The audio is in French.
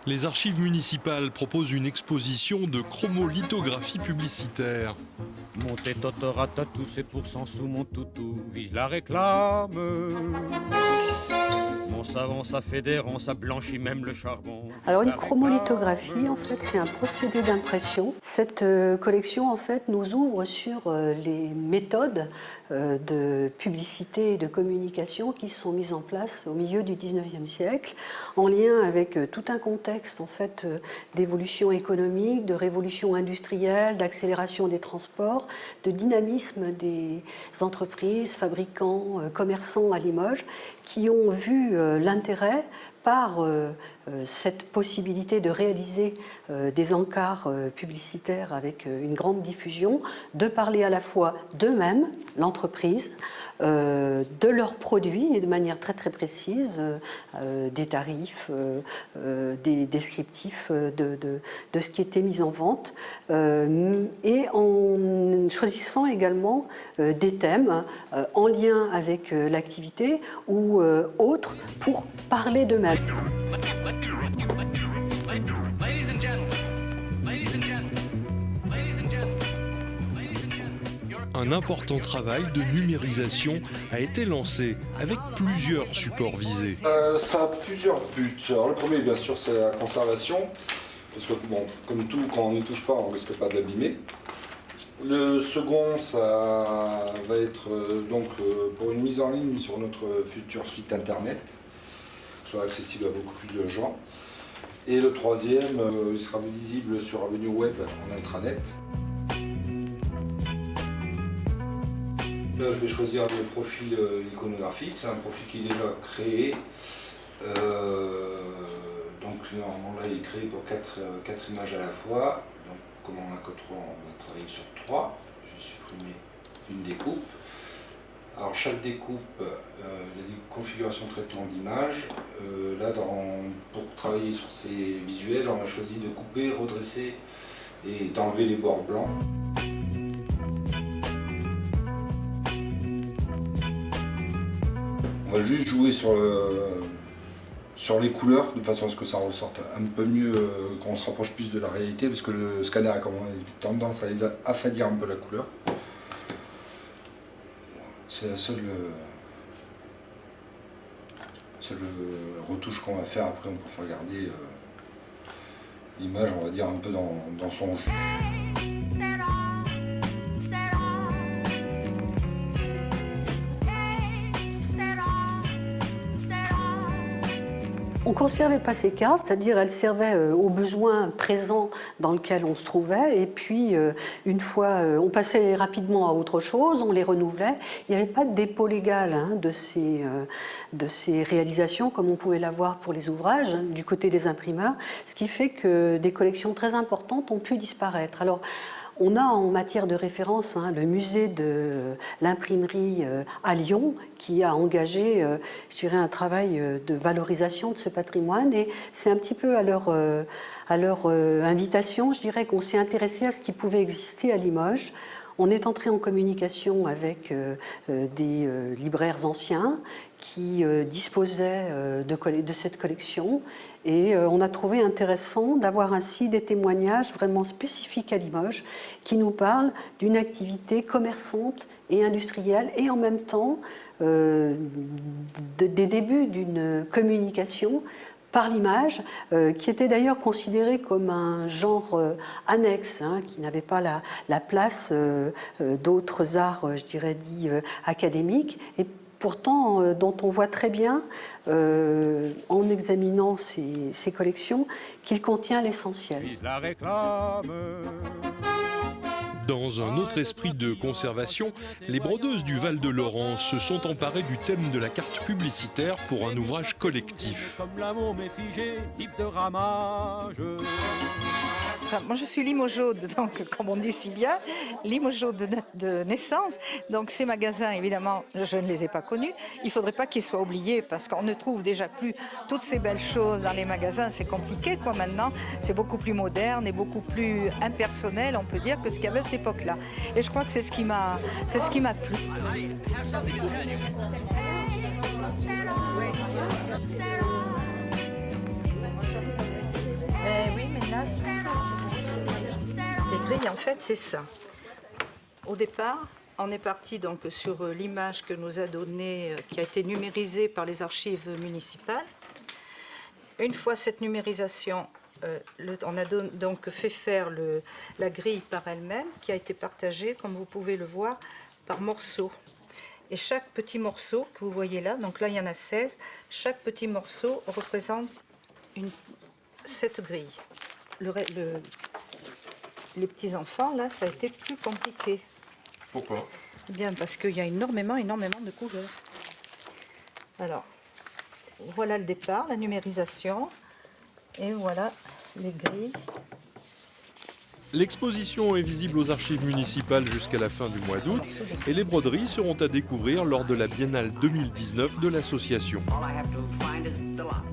Les archives municipales proposent une exposition de chromolithographie publicitaire. Mon tétotoratatou, c'est pour cent sous mon toutou, vise la réclame. Mon savon, ça fédérant, ça blanchit même le charbon. Alors une chromolithographie, en fait, c'est un procédé d'impression. Cette collection, en fait, nous ouvre sur les méthodes de publicité et de communication qui sont mises en place au milieu du 19e siècle, en lien avec tout un contexte, en fait, d'évolution économique, de révolution industrielle, d'accélération des transports, de dynamisme des entreprises, fabricants, commerçants à Limoges, qui ont vu l'intérêt par cette possibilité de réaliser des encarts publicitaires avec une grande diffusion, de parler à la fois d'eux-mêmes, l'entreprise, de leurs produits et de manière très très précise, des tarifs, des descriptifs de ce qui était mis en vente, et en choisissant également des thèmes en lien avec l'activité ou autres pour parler d'eux-mêmes. Un important travail de numérisation a été lancé avec plusieurs supports visés. Ça a plusieurs buts. Alors, le premier, bien sûr, c'est la conservation, parce que, bon, comme tout, quand on n'y touche pas, on ne risque pas de l'abîmer. Le second, ça va être donc pour une mise en ligne sur notre futur site internet, qui soit accessible à beaucoup plus de gens. Et le troisième, il sera visible sur Avenue Web en intranet. Là, je vais choisir le profil iconographique. C'est un profil qui est déjà créé. Donc normalement là, il est créé pour 4 images à la fois. Donc comme on n'a que 3, on va travailler sur 3. Je vais supprimer une découpe. Alors chaque découpe, il y a des configurations de traitement d'image. Là, pour travailler sur ces visuels, on a choisi de couper, redresser et d'enlever les bords blancs. On va juste jouer sur les couleurs, de façon à ce que ça ressorte un peu mieux, qu'on se rapproche plus de la réalité, parce que le scanner a tendance à les affadir un peu la couleur. C'est la seule retouche qu'on va faire. Après, on peut faire garder l'image, on va dire, un peu dans son jus. On ne conservait pas ces cartes, c'est-à-dire elles servaient aux besoins présents dans lesquels on se trouvait, et puis une fois, on passait rapidement à autre chose, on les renouvelait. Il n'y avait pas de dépôt légal de ces réalisations comme on pouvait l'avoir pour les ouvrages du côté des imprimeurs, ce qui fait que des collections très importantes ont pu disparaître. Alors, on a en matière de référence le musée de l'imprimerie à Lyon qui a engagé, je dirais, un travail de valorisation de ce patrimoine, et c'est un petit peu à leur invitation, je dirais, qu'on s'est intéressé à ce qui pouvait exister à Limoges. On est entré en communication avec des libraires anciens qui disposaient de cette collection, et on a trouvé intéressant d'avoir ainsi des témoignages vraiment spécifiques à Limoges qui nous parlent d'une activité commerçante et industrielle, et en même temps des débuts d'une communication par l'image, qui était d'ailleurs considéré comme un genre annexe, qui n'avait pas la place d'autres arts, je dirais, dits académiques, et pourtant dont on voit très bien, en examinant ces collections, qu'il contient l'essentiel. Dans un autre esprit de conservation, les brodeuses du Val de Laurence se sont emparées du thème de la carte publicitaire pour un ouvrage collectif. Comme l'amour m'est figé, type de ramage. Enfin, moi je suis limojaude, donc comme on dit si bien, limojaude de naissance. Donc ces magasins, évidemment, je ne les ai pas connus. Il ne faudrait pas qu'ils soient oubliés parce qu'on ne trouve déjà plus toutes ces belles choses dans les magasins. C'est compliqué quoi maintenant. C'est beaucoup plus moderne et beaucoup plus impersonnel, on peut dire, que ce qu'il y avait à cette époque-là. Et je crois que c'est ce qui m'a plu. grille, en fait, c'est ça. Au départ, on est parti donc sur l'image que nous a donnée, qui a été numérisée par les archives municipales. Une fois cette numérisation, on a donc fait faire la grille par elle-même, qui a été partagée, comme vous pouvez le voir, par morceaux. Et chaque petit morceau que vous voyez là, donc là il y en a 16, chaque petit morceau représente cette grille. Les petits-enfants, là, ça a été plus compliqué. Pourquoi? Eh bien, parce qu'il y a énormément de couleurs. Alors, voilà le départ, la numérisation, et voilà les grilles. L'exposition est visible aux archives municipales jusqu'à la fin du mois d'août et les broderies seront à découvrir lors de la Biennale 2019 de l'association. All I have to find is the line.